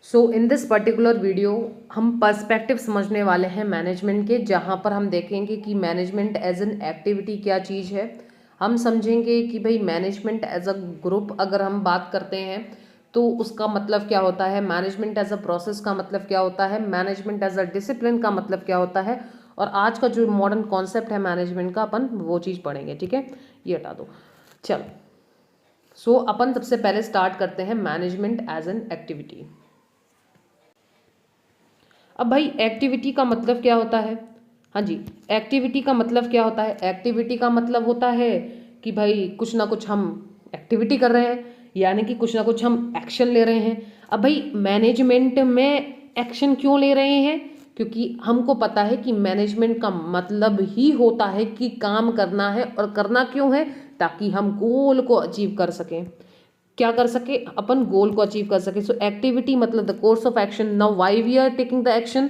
So in this particular video हम perspective समझने वाले हैं मैनेजमेंट के, जहाँ पर हम देखेंगे कि मैनेजमेंट एज एन एक्टिविटी क्या चीज़ है। हम समझेंगे कि भाई मैनेजमेंट एज अ ग्रुप अगर हम बात करते हैं तो उसका मतलब क्या होता है, मैनेजमेंट एज अ प्रोसेस का मतलब क्या होता है, मैनेजमेंट एज अ डिसिप्लिन का मतलब क्या होता है, और आज का जो मॉडर्न कॉन्सेप्ट है मैनेजमेंट का अपन वो चीज़ पढ़ेंगे। ठीक है, ये हटा दो। चलो, सो अपन सबसे पहले स्टार्ट करते हैं मैनेजमेंट एज एन एक्टिविटी। अब भाई एक्टिविटी का मतलब क्या होता है? हाँ जी, एक्टिविटी का मतलब क्या होता है? एक्टिविटी का मतलब होता है कि भाई कुछ ना कुछ हम एक्टिविटी कर रहे हैं, यानी कि कुछ ना कुछ हम एक्शन ले रहे हैं। अब भाई मैनेजमेंट में एक्शन क्यों ले रहे हैं? क्योंकि हमको पता है कि मैनेजमेंट का मतलब ही होता है कि काम करना है, और करना क्यों है? ताकि हम गोल को अचीव कर सकें। क्या कर सके? अपन गोल को अचीव कर सके। सो एक्टिविटी मतलब the course of action. Now why we are taking the action?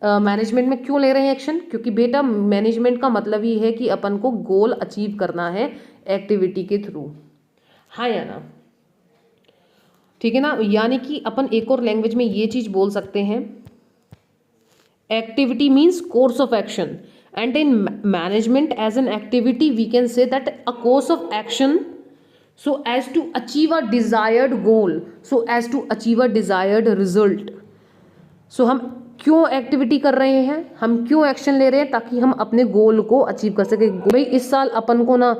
Management में क्यों ले रहे हैं एक्शन? क्योंकि बेटा मैनेजमेंट का मतलब ही है कि अपन को गोल अचीव करना है एक्टिविटी के थ्रू। हाँ या ना? ठीक है ना? यानी कि अपन एक और लैंग्वेज में ये चीज बोल सकते हैं, activity means course of action, and in management as an activity we can say that a course of action so as to achieve a desired goal, so as to achieve a desired result। so हम क्यों activity कर रहे हैं, हम क्यों action ले रहे हैं? ताकि हम अपने गोल को अचीव कर सके। भाई इस साल अपन को ना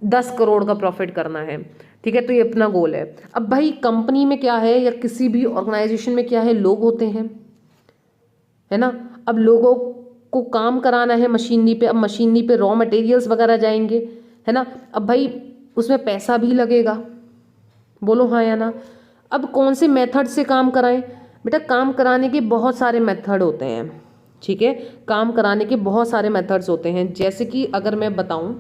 10 करोड़ का प्रॉफिट करना है, ठीक है, तो ये अपना गोल है। अब भाई कंपनी में क्या है या किसी भी ऑर्गेनाइजेशन में क्या है, लोग होते हैं, है ना। अब लोगों को काम कराना है मशीनरी पे, अब मशीनरी पे रॉ मटेरियल्स वगैरह जाएंगे, है ना। अब भाई उसमें पैसा भी लगेगा, बोलो हाँ या ना। अब कौन से मेथड से काम कराएं? बेटा काम कराने के बहुत सारे मेथड होते हैं, ठीक है, काम कराने के बहुत सारे मेथड्स होते हैं। जैसे कि अगर मैं बताऊं,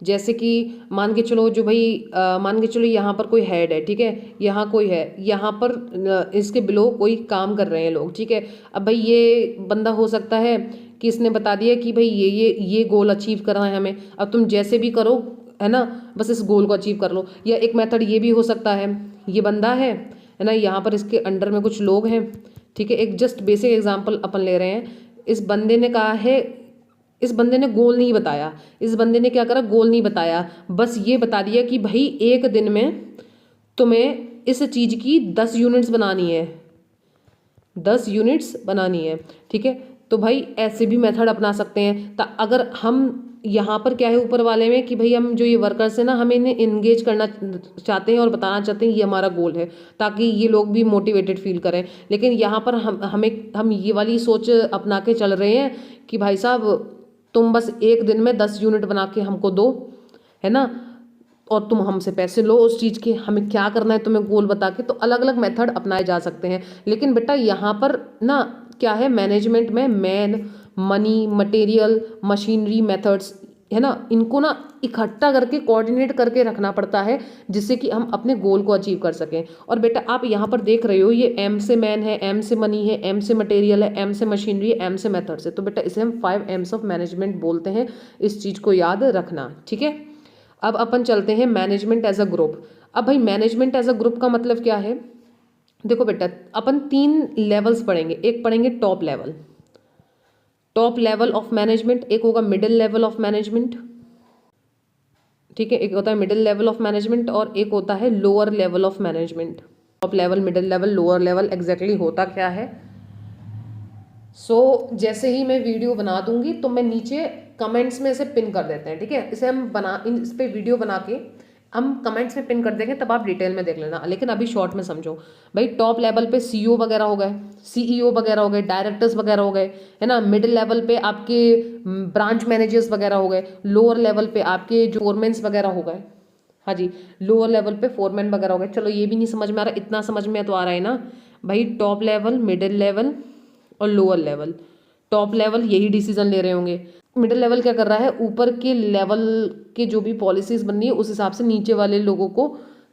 जैसे कि मान के चलो जो भाई मान के चलो यहाँ पर कोई हेड है, ठीक है, यहाँ कोई है, यहाँ पर इसके बिलो कोई काम कर रहे हैं लोग, ठीक है। अब भाई ये बंदा हो सकता है कि इसने बता दिया कि भाई ये गोल अचीव करना है हमें, अब तुम जैसे भी करो, है ना, बस इस गोल को अचीव कर लो। या एक मेथड ये भी हो सकता है, ये बंदा है ना, यहाँ पर इसके अंडर में कुछ लोग हैं, ठीक है, एक जस्ट बेसिक एग्जांपल अपन ले रहे हैं। इस बंदे ने कहा है, इस बंदे ने गोल नहीं बताया, इस बंदे ने क्या करा, गोल नहीं बताया, बस ये बता दिया कि भाई एक दिन में तुम्हें इस चीज़ की 10 यूनिट्स बनानी है, 10 यूनिट्स बनानी है, ठीक है। तो भाई ऐसे भी मेथड अपना सकते हैं। अगर हम यहाँ पर क्या है ऊपर वाले में कि भाई हम जो ये वर्कर्स हैं ना, हम इन्हें इंगेज करना चाहते हैं और बताना चाहते हैं ये हमारा गोल है, ताकि ये लोग भी मोटिवेटेड फील करें। लेकिन यहाँ पर हम ये वाली सोच अपना के चल रहे हैं कि भाई साहब तुम बस एक दिन में 10 यूनिट बना के हमको दो, है ना, और तुम हमसे पैसे लो उस चीज़ के, हमें क्या करना है तुम्हें गोल बता के। तो अलग अलग मेथड अपनाए जा सकते हैं। लेकिन बेटा यहाँ पर ना क्या है, मैनेजमेंट में man, money, material, machinery, methods, है ना, इनको ना इकट्ठा करके कोऑर्डिनेट करके रखना पड़ता है, जिससे कि हम अपने गोल को अचीव कर सकें। और बेटा आप यहाँ पर देख रहे हो, ये एम से मैन है, एम से मनी है, एम से मटेरियल है, एम से मशीनरी है, एम से मेथड्स है। तो बेटा इसे हम 5 एम्स ऑफ मैनेजमेंट बोलते हैं, इस चीज़ को याद रखना, ठीक है। अब अपन चलते हैं मैनेजमेंट एज अ ग्रुप। अब भाई मैनेजमेंट एज अ ग्रुप का मतलब क्या है? देखो बेटा अपन 3 लेवल्स पढ़ेंगे। एक पढ़ेंगे top level, top level of management, एक होगा मिडिल लेवल ऑफ मैनेजमेंट, ठीक है, एक होता है मिडिल लेवल ऑफ मैनेजमेंट और एक होता है lower level of management. Top level, middle level, lower level exactly होता क्या है? जैसे ही मैं वीडियो बना दूंगी तो मैं नीचे कमेंट्स में इसे पिन कर देते हैं, ठीक है। इसे हम इस पे वीडियो बना के हम कमेंट्स में पिन कर देंगे, तब आप डिटेल में देख लेना। लेकिन अभी शॉर्ट में समझो भाई। टॉप लेवल पे सीईओ वगैरह हो गए, सीईओ वगैरह हो गए, डायरेक्टर्स वगैरह हो गए, है ना। मिडिल लेवल पे आपके ब्रांच मैनेजर्स वगैरह हो गए। लोअर लेवल पे आपके जो फोरमैन्स वगैरह हो गए, हाँ जी, लोअर लेवल पे फोरमैन वगैरह हो गए। चलो ये भी नहीं समझ में आ रहा, इतना समझ में तो आ रहा है ना भाई। टॉप लेवल, मिडिल लेवल और लोअर लेवल। टॉप लेवल यही डिसीजन ले रहे होंगे, मिडिल लेवल क्या कर रहा है, ऊपर के लेवल के जो भी पॉलिसीज बन रही है उस हिसाब से नीचे वाले लोगों को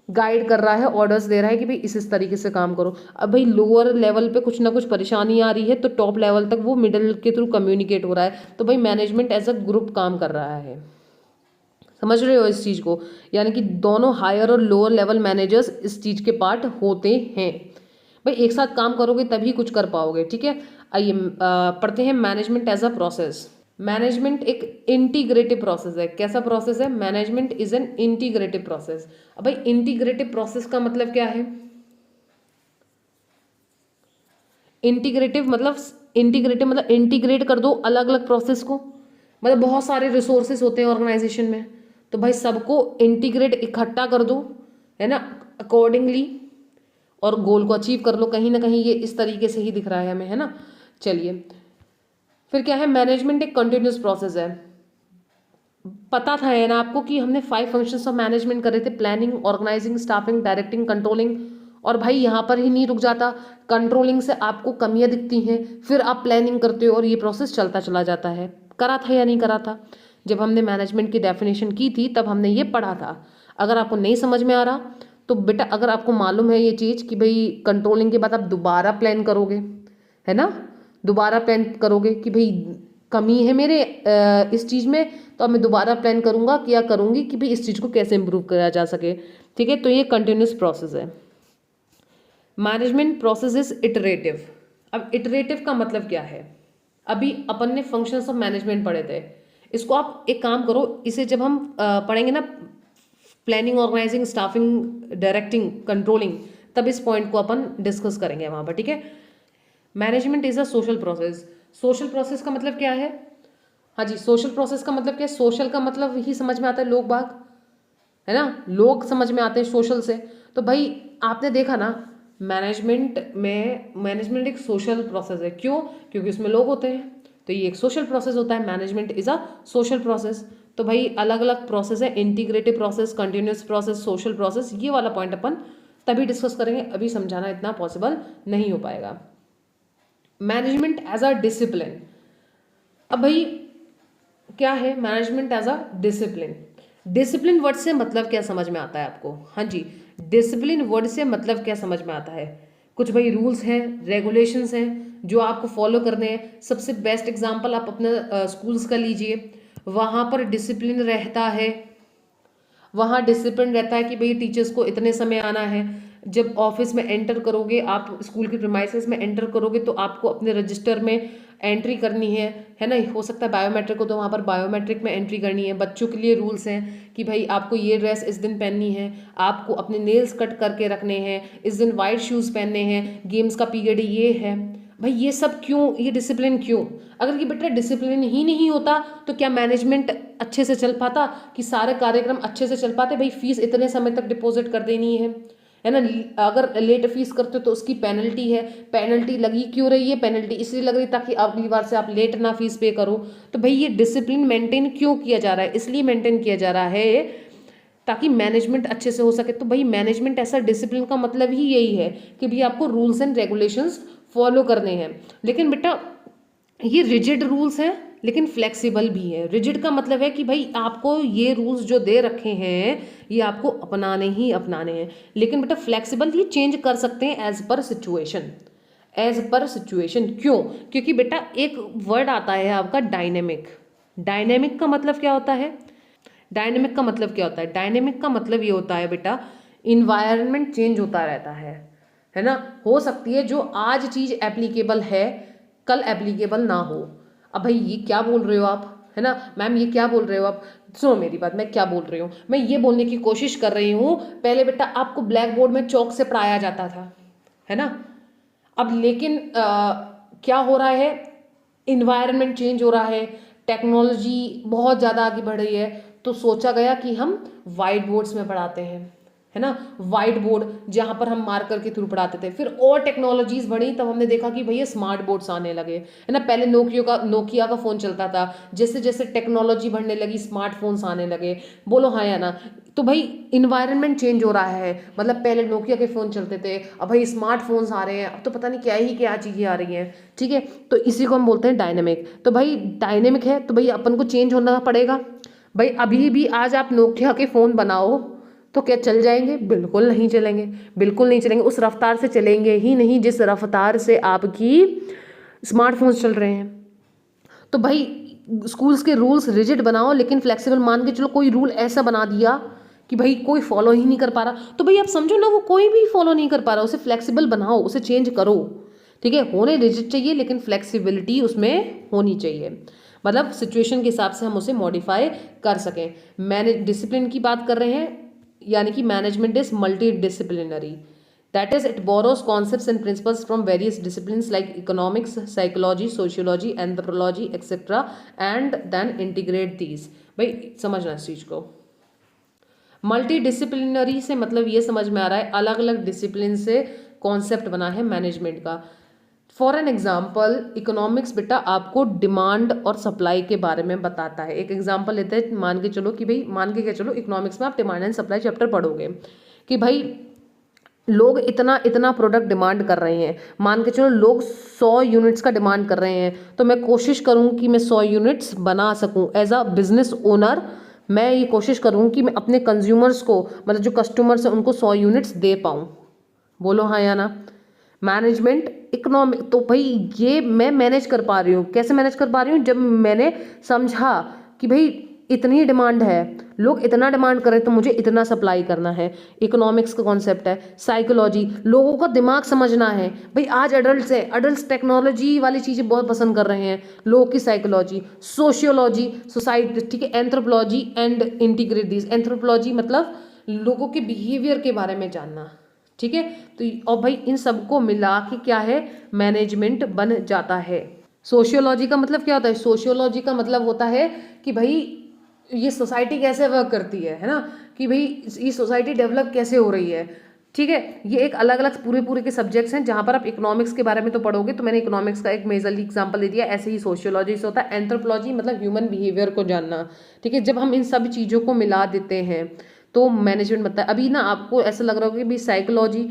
गाइड कर रहा है, ऑर्डर्स दे रहा है कि भाई इस तरीके से काम करो। अब भाई लोअर लेवल पे कुछ ना कुछ परेशानी आ रही है तो टॉप लेवल तक वो मिडिल के थ्रू कम्युनिकेट हो रहा है। तो भाई मैनेजमेंट एज अ ग्रुप काम कर रहा है, समझ रहे हो इस चीज़ को? यानी कि दोनों हायर और लोअर लेवल मैनेजर्स इस चीज़ के पार्ट होते हैं। भाई एक साथ काम करोगे तभी कुछ कर पाओगे, ठीक है। आइए पढ़ते हैं management as a process. Management एक इंटीग्रेटिव प्रोसेस है। कैसा प्रोसेस है? Management is an integrative process. अब भाई इंटीग्रेटिव प्रोसेस का मतलब क्या है? इंटीग्रेटिव मतलब इंटीग्रेट कर दो अलग अलग प्रोसेस को। मतलब बहुत सारे रिसोर्सेस होते हैं ऑर्गेनाइजेशन में, तो भाई सबको इंटीग्रेट इकट्ठा कर दो, है ना, अकॉर्डिंगली, और गोल को अचीव कर लो। कहीं ना कहीं ये इस तरीके से ही दिख रहा है हमें, है ना। चलिए फिर क्या है? मैनेजमेंट एक कंटिन्यूस प्रोसेस है। पता था है ना आपको कि हमने 5 फंक्शंस ऑफ मैनेजमेंट करे थे, planning, organising, staffing, directing, controlling. और भाई यहाँ पर ही नहीं रुक जाता, कंट्रोलिंग से आपको कमियां दिखती हैं, फिर आप प्लानिंग करते हो और ये प्रोसेस चलता चला जाता है। करा था या नहीं करा था? जब हमने मैनेजमेंट की डेफिनेशन की थी तब हमने ये पढ़ा था। अगर आपको नहीं समझ में आ रहा तो बेटा, अगर आपको मालूम है ये चीज़ कि भाई कंट्रोलिंग के बाद आप दोबारा प्लान करोगे, है ना, दोबारा प्लान करोगे कि भाई कमी है मेरे इस चीज़ में, तो अब मैं दोबारा प्लान करूँगा, क्या करूँगी कि भाई इस चीज़ को कैसे इम्प्रूव करा जा सके, ठीक है। तो ये कंटिन्यूस प्रोसेस है। Management process is iterative. अब इटरेटिव का मतलब क्या है? अभी अपन ने फंक्शंस ऑफ मैनेजमेंट पढ़े थे, इसको आप एक काम करो, इसे जब हम पढ़ेंगे ना, planning, organising, staffing, directing, controlling, तब इस पॉइंट को अपन डिस्कस करेंगे वहाँ पर, ठीक है। Management is a social process. Social process का मतलब क्या है? हाँ जी, सोशल प्रोसेस का मतलब क्या है? सोशल का मतलब ही समझ में आता है लोग बाग, है ना, लोग समझ में आते हैं सोशल से। तो भाई आपने देखा ना, मैनेजमेंट एक सोशल प्रोसेस है। क्यों? क्योंकि उसमें लोग होते हैं, तो ये एक सोशल प्रोसेस होता है। Management is a social process. तो भाई अलग अलग प्रोसेस है, integrative process, continuous process, social process. ये वाला पॉइंट अपन तभी डिस्कस करेंगे, अभी समझाना इतना पॉसिबल नहीं हो पाएगा। Management as a discipline. अब भाई क्या है management as a discipline? Discipline word से मतलब क्या समझ में आता है आपको? हाँ जी, डिसिप्लिन वर्ड से मतलब क्या समझ में आता है? कुछ भाई रूल्स हैं, रेगुलेशंस हैं जो आपको फॉलो करने हैं। सबसे बेस्ट एग्जांपल आप अपने स्कूल्स का लीजिए, वहाँ पर डिसिप्लिन रहता है। वहाँ डिसिप्लिन रहता है कि भाई टीचर्स को इतने समय आना है। जब ऑफिस में एंटर करोगे, आप स्कूल के प्रीमाइसेस में एंटर करोगे, तो आपको अपने रजिस्टर में एंट्री करनी है ना। हो सकता है बायोमेट्रिक हो तो वहाँ पर बायोमेट्रिक में एंट्री करनी है। बच्चों के लिए रूल्स हैं कि भाई आपको ये ड्रेस इस दिन पहननी है, आपको अपने नेल्स कट करके रखने हैं, इस दिन वाइट शूज़ पहनने हैं, गेम्स का पीरियड ये है। भाई ये सब क्यों? ये डिसिप्लिन क्यों? अगर ये बेटा डिसिप्लिन ही नहीं होता तो क्या मैनेजमेंट अच्छे से चल पाता, कि सारे कार्यक्रम अच्छे से चल पाते? भाई फीस इतने समय तक डिपॉजिट कर देनी है ना। अगर लेट फीस करते हो तो उसकी पेनल्टी है। पेनल्टी लगी क्यों रही है? पेनल्टी इसलिए लग रही ताकि अगली बार से आप लेट ना फीस पे करो। तो भाई ये डिसिप्लिन मेंटेन क्यों किया जा रहा है? इसलिए मेंटेन किया जा रहा है ताकि मैनेजमेंट अच्छे से हो सके। तो भाई मैनेजमेंट ऐसा डिसिप्लिन का मतलब ही यही है कि भाई आपको रूल्स एंड रेगुलेशंस फॉलो करने हैं। लेकिन बेटा ये रिजिड रूल्स हैं लेकिन फ्लेक्सिबल भी है। रिजिड का मतलब है कि भाई आपको ये रूल्स जो दे रखे हैं ये आपको अपनाने ही अपनाने हैं। लेकिन बेटा फ्लेक्सिबल ये चेंज कर सकते हैं as per situation. As per situation क्यों? क्योंकि बेटा एक वर्ड आता है आपका डायनेमिक। डायनेमिक का मतलब क्या होता है? डायनेमिक का मतलब क्या होता है? डायनेमिक का मतलब ये होता है बेटा, इन्वायरमेंट चेंज होता रहता है ना। हो सकती है जो आज चीज़ एप्लीकेबल है कल एप्लीकेबल ना हो। अब भाई ये क्या बोल रहे हो आप, है ना मैम, ये क्या बोल रहे हो आप? सुनो मेरी बात, मैं क्या बोल रही हूँ, मैं ये बोलने की कोशिश कर रही हूँ, पहले बेटा आपको ब्लैक बोर्ड में चौक से पढ़ाया जाता था, है ना। अब लेकिन क्या हो रहा है, इन्वायरमेंट चेंज हो रहा है, टेक्नोलॉजी बहुत ज़्यादा आगे बढ़ रही है, तो सोचा गया कि हम वाइट बोर्ड्स में पढ़ाते हैं, है ना। वाइट बोर्ड जहाँ पर हम मार्कर के थ्रू पढ़ाते थे। फिर और टेक्नोलॉजीज बढ़ी, तब हमने देखा कि भैया स्मार्ट बोर्ड्स आने लगे, है ना। पहले नोकिया का फ़ोन चलता था, जैसे जैसे टेक्नोलॉजी बढ़ने लगी स्मार्टफोन्स आने लगे। बोलो हाँ या ना। तो भाई इन्वायरमेंट चेंज हो रहा है, मतलब पहले नोकिया के फ़ोन चलते थे, अब भाई स्मार्टफोन्स आ रहे हैं, अब तो पता नहीं क्या ही क्या चीज़ें आ रही हैं, ठीक है। तो इसी को हम बोलते हैं डायनेमिक। तो भाई डायनेमिक है तो भाई अपन को चेंज होना पड़ेगा। भाई अभी भी आज आप नोकिया के फ़ोन बनाओ तो क्या चल जाएंगे? बिल्कुल नहीं चलेंगे, बिल्कुल नहीं चलेंगे, उस रफ्तार से चलेंगे ही नहीं जिस रफ्तार से आपकी स्मार्टफोन्स चल रहे हैं। तो भाई स्कूल्स के रूल्स रिजिड बनाओ लेकिन फ्लेक्सिबल मान के चलो। कोई रूल ऐसा बना दिया कि भाई कोई फॉलो ही नहीं कर पा रहा, तो भाई आप समझो ना वो कोई भी फॉलो नहीं कर पा रहा, उसे फ्लेक्सिबल बनाओ, उसे चेंज करो, ठीक है। होने रिजिड चाहिए लेकिन फ्लेक्सिबिलिटी उसमें होनी चाहिए, मतलब सिचुएशन के हिसाब से हम उसे मॉडिफाई कर सकें। मैनेज डिसिप्लिन की बात कर रहे हैं, यानी कि management is multi disciplinary, that is it borrows concepts and principles from various disciplines like economics, psychology, sociology, anthropology etc and then integrate these। भाई समझना इस चीज को, मल्टी डिसिप्लिनरी से मतलब ये समझ में आ रहा है अलग अलग डिसिप्लिन से कॉन्सेप्ट बना है मैनेजमेंट का। फॉर एन एग्जाम्पल इकोनॉमिक्स बेटा आपको डिमांड और सप्लाई के बारे में बताता है। एक एग्जाम्पल लेते हैं, मान के चलो कि भाई मान के क्या चलो इकोनॉमिक्स में आप डिमांड एंड सप्लाई चैप्टर पढ़ोगे कि भाई लोग इतना इतना प्रोडक्ट डिमांड कर रहे हैं, मान के चलो लोग 100 यूनिट्स का डिमांड कर रहे हैं, तो मैं कोशिश करूँ कि मैं 100 यूनिट्स बना सकूँ एज अ बिजनेस ओनर। मैं ये कोशिश करूँ कि मैं अपने कंज्यूमर्स को, मतलब जो कस्टमर्स हैं उनको 100 यूनिट्स दे पाऊँ। बोलो हाँ या ना। मैनेजमेंट इकोनॉमिक, तो भाई ये मैं मैनेज कर पा रही हूँ, कैसे मैनेज कर पा रही हूँ, जब मैंने समझा कि भाई इतनी डिमांड है, लोग इतना डिमांड कर रहे हैं तो मुझे इतना सप्लाई करना है। इकोनॉमिक्स का कॉन्सेप्ट है। साइकोलॉजी, लोगों का दिमाग समझना है, भाई आज अडल्ट्स है, अडल्ट्स टेक्नोलॉजी वाली चीज़ें बहुत पसंद कर रहे हैं, लोगों की साइकोलॉजी। सोशियोलॉजी, सोसाइटी, ठीक है। Anthropology and integrate this, anthropology मतलब लोगों के बिहेवियर के बारे में जानना, ठीक है। तो और भाई इन सबको मिला के क्या है, मैनेजमेंट बन जाता है। सोशियोलॉजी का मतलब क्या होता है, सोशियोलॉजी का मतलब होता है कि भाई ये सोसाइटी कैसे वर्क करती है ना, कि भाई ये सोसाइटी डेवलप कैसे हो रही है, ठीक है। ये एक अलग अलग पूरे पूरे के सब्जेक्ट्स हैं, जहाँ पर आप इकोनॉमिक्स के बारे में तो पढ़ोगे, तो मैंने इकोनॉमिक्स का एक मेजरली एग्जांपल दे दिया, ऐसे ही सोशियोलॉजी से होता है। एंथ्रोपोलॉजी मतलब ह्यूमन बिहेवियर को जानना, ठीक है। जब हम इन सब चीज़ों को मिला देते हैं तो मैनेजमेंट बनता है। अभी ना आपको ऐसा लग रहा होगा कि भाई साइकोलॉजी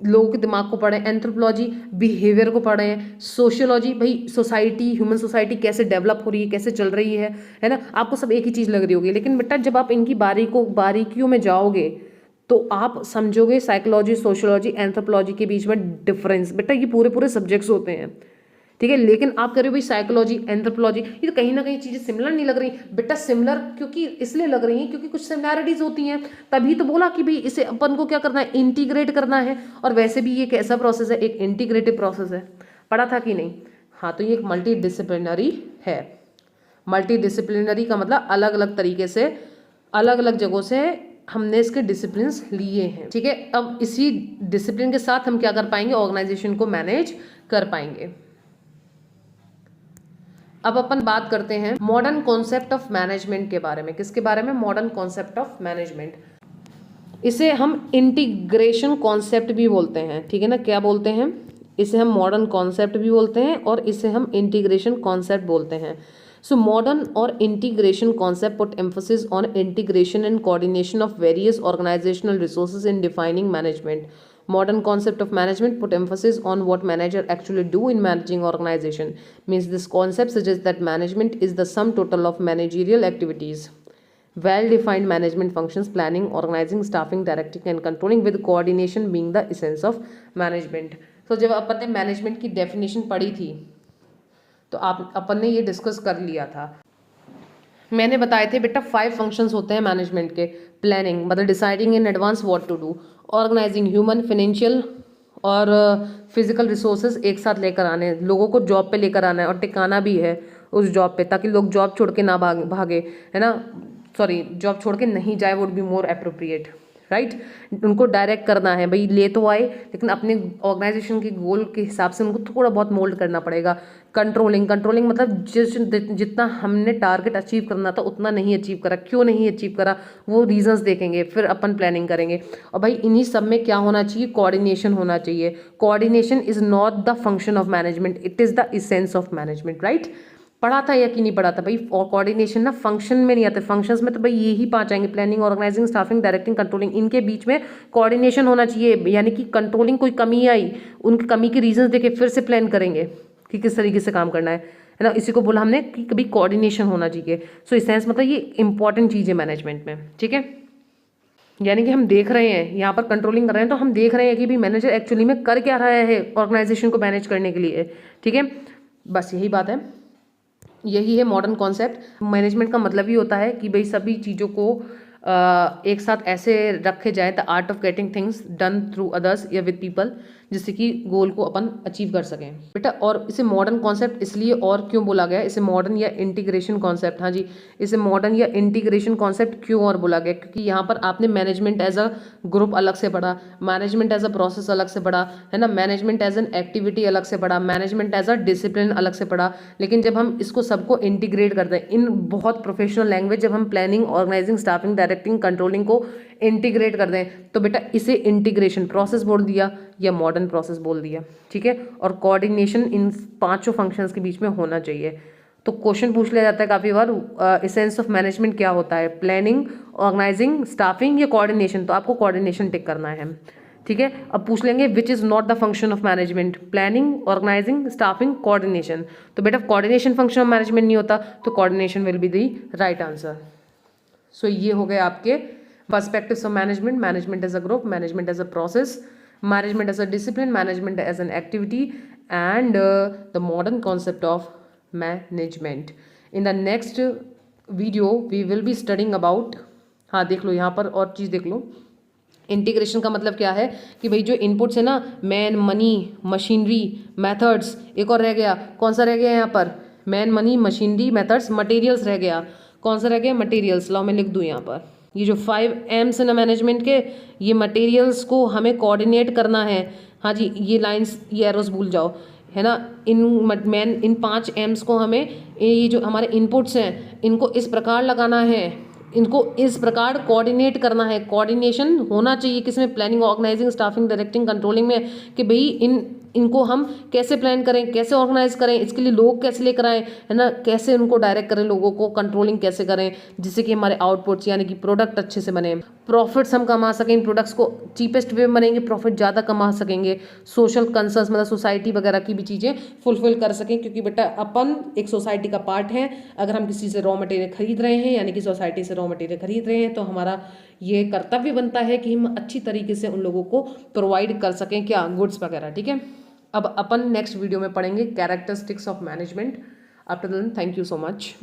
लोगों के दिमाग को पढ़ें, एंथ्रोपोलॉजी बिहेवियर को पढ़ें, सोशियोलॉजी भाई सोसाइटी, ह्यूमन सोसाइटी कैसे डेवलप हो रही है, कैसे चल रही है ना। आपको सब एक ही चीज़ लग रही होगी, लेकिन बेटा जब आप इनकी बारीकियों में जाओगे तो आप समझोगे साइकोलॉजी, सोशियोलॉजी, एंथ्रोपोलॉजी के बीच में डिफरेंस। बेटा ये पूरे पूरे सब्जेक्ट्स होते हैं, ठीक है। लेकिन आप कह रहे हो भाई साइकोलॉजी, एंथ्रोपोलॉजी, ये तो कहीं ना कहीं चीज़ें सिमिलर नहीं लग रही। बेटा सिमिलर क्योंकि इसलिए लग रही हैं क्योंकि कुछ सिमिलैरिटीज होती हैं, तभी तो बोला कि भाई इसे अपन को क्या करना है, इंटीग्रेट करना है। और वैसे भी ये कैसा प्रोसेस है, एक इंटीग्रेटिव प्रोसेस है। पढ़ा था कि नहीं? हाँ, तो ये एक मल्टी डिसिप्लिनरी है। मल्टी डिसिप्लिनरी का मतलब अलग अलग तरीके से, अलग अलग जगहों से हमने इसके डिसिप्लिन लिए हैं, ठीक है। अब इसी डिसिप्लिन के साथ हम क्या कर पाएंगे, ऑर्गेनाइजेशन को मैनेज कर पाएंगे। अब अपन बात करते हैं मॉडर्न कॉन्सेप्ट ऑफ मैनेजमेंट के बारे में। किसके बारे में? Modern concept of management. इसे हम इंटीग्रेशन कॉन्सेप्ट भी बोलते हैं, ठीक है ना। क्या बोलते हैं? इसे हम मॉडर्न कॉन्सेप्ट भी बोलते हैं और इसे हम इंटीग्रेशन कॉन्सेप्ट बोलते हैं। सो मॉडर्न और integration concept put emphasis on integration and coordination of various organisational resources in defining management. Modern concept of management put emphasis on what manager actually do in managing organization. Means this concept suggests that management is the sum total of managerial activities. Well-defined management functions, planning, organizing, staffing, directing and controlling with coordination being the essence of management. So जब अपन ने management की definition पढ़ी थी तो अपन ने ये discuss कर लिया था। मैंने बताए थे बेटा 5 फंक्शंस होते हैं मैनेजमेंट के। प्लानिंग मतलब deciding in advance what to do, organising human, financial और फिजिकल रिसोर्सेज एक साथ लेकर आने, लोगों को जॉब पे लेकर आना है और टिकाना भी है उस जॉब पे, ताकि लोग जॉब छोड़ के ना भागे, है ना। सॉरी, जॉब छोड़ के नहीं जाए, would be more appropriate, right. उनको डायरेक्ट करना है, भाई ले तो आए लेकिन अपने ऑर्गेनाइजेशन के गोल के हिसाब से उनको थोड़ा बहुत मोल्ड करना पड़ेगा। कंट्रोलिंग मतलब जितना हमने टारगेट अचीव करना था उतना नहीं अचीव करा, क्यों नहीं अचीव करा वो रीजंस देखेंगे, फिर अपन प्लानिंग करेंगे। और भाई इन्हीं सब में क्या होना चाहिए, कोऑर्डिनेशन होना चाहिए। Coordination is not the function of management, it is the essence of management, right. पढ़ा था या कि नहीं पढ़ा था भाई? और कोऑर्डिनेशन ना फंक्शन में नहीं आते, फंक्शंस में तो भाई यही 5 आएंगे, planning, organising, staffing, directing, controlling. इनके बीच में कोऑर्डिनेशन होना चाहिए, यानी कि कंट्रोलिंग, कोई कमी आई उनकी कमी के रीजंस देखे फिर से प्लान करेंगे कि किस तरीके से काम करना है ना। इसी को बोला हमने कि कभी कोऑर्डिनेशन होना चाहिए। सो इसेंस मतलब ये इंपॉर्टेंट चीज़ है मैनेजमेंट में, ठीक है। यानी कि हम देख रहे हैं यहाँ पर कंट्रोलिंग कर रहे हैं तो हम देख रहे हैं कि भाई मैनेजर एक्चुअली में कर क्या रहा है ऑर्गेनाइजेशन को मैनेज करने के लिए, ठीक है। बस यही बात है, यही है मॉडर्न कॉन्सेप्ट। मैनेजमेंट का मतलब ही होता है कि भाई सभी चीज़ों को एक साथ ऐसे रखे जाए, the art of getting things done through others या विद पीपल, जिससे कि गोल को अपन अचीव कर सकें बेटा। और इसे मॉडर्न कॉन्सेप्ट इसलिए और क्यों बोला गया, इसे मॉडर्न या इंटीग्रेशन कॉन्सेप्ट, हाँ जी, इसे मॉडर्न या इंटीग्रेशन कॉन्सेप्ट क्यों और बोला गया, क्योंकि यहाँ पर आपने मैनेजमेंट एज अ ग्रुप अलग से पढ़ा, मैनेजमेंट एज अ प्रोसेस अलग से पढ़ा, है ना, मैनेजमेंट एज एन एक्टिविटी अलग से पढ़ा, मैनेजमेंट एज अ डिसिप्लिन अलग से पढ़ा। लेकिन जब हम इसको सबको इंटीग्रेट करते हैं इन बहुत प्रोफेशनल लैंग्वेज, जब हम planning, organising, staffing, directing, controlling को इंटीग्रेट कर दें, तो बेटा इसे इंटीग्रेशन प्रोसेस बोल दिया या मॉडर्न प्रोसेस बोल दिया, ठीक है। और कोऑर्डिनेशन इन पांचों फंक्शंस के बीच में होना चाहिए। तो क्वेश्चन पूछ लिया जाता है काफ़ी बार, एसेंस ऑफ मैनेजमेंट क्या होता है, प्लानिंग, ऑर्गेनाइजिंग, स्टाफिंग या कोऑर्डिनेशन, तो आपको कोऑर्डिनेशन टिक करना है, ठीक है। अब पूछ लेंगे which is not the function of management, planning, organising, staffing, coordination, तो बेटा कोऑर्डिनेशन फंक्शन ऑफ मैनेजमेंट नहीं होता, तो coordination will be the right answer. So ये हो गए आपके perspectives of management, management as a group, management as a process, management as a discipline, management as an activity, and the modern concept of management. In the next video we will be studying about, हाँ देख लो यहाँ पर और चीज़ देख लो, integration का मतलब क्या है कि भाई जो इनपुट्स है ना, मैन, मनी, मशीनरी, मेथड्स, एक और रह गया, कौन सा रह गया यहाँ पर, man, money, machinery, methods, materials रह गया, कौन सा रह गया, मटेरियल्स। लाओ मैं लिख दूँ यहाँ पर, ये जो 5 M's है ना मैनेजमेंट के, ये मटेरियल्स को हमें कोऑर्डिनेट करना है, हाँ जी, ये लाइंस, ये एरोस भूल जाओ, है ना। इन 5 M's को हमें, ये जो हमारे इनपुट्स हैं इनको इस प्रकार लगाना है, इनको इस प्रकार कोऑर्डिनेट करना है। कोऑर्डिनेशन होना चाहिए किसमें, planning, organising, staffing, directing, controlling में, कि भाई इनको हम कैसे प्लान करें, कैसे ऑर्गेनाइज करें, इसके लिए लोग कैसे लेकर आएँ, है ना, कैसे उनको डायरेक्ट करें, लोगों को कंट्रोलिंग कैसे करें, जिससे कि हमारे आउटपुट्स यानी कि प्रोडक्ट अच्छे से बने, प्रॉफिट्स हम कमा सकें, इन प्रोडक्ट्स को चीपेस्ट वे में बनेंगे, प्रॉफिट ज़्यादा कमा सकेंगे, सोशल कंसर्न्स मतलब सोसाइटी वगैरह की भी चीज़ें फुलफिल कर सकें, क्योंकि बेटा अपन एक सोसाइटी का पार्ट है। अगर हम किसी से रॉ मटेरियल खरीद रहे हैं, यानी कि सोसाइटी से रॉ मटेरियल खरीद रहे हैं, तो हमारा ये कर्तव्य बनता है कि हम अच्छी तरीके से उन लोगों को प्रोवाइड कर सकें, क्या, गुड्स वगैरह, ठीक है। अब अपन नेक्स्ट वीडियो में पढ़ेंगे characteristics of management. After then thank you so much.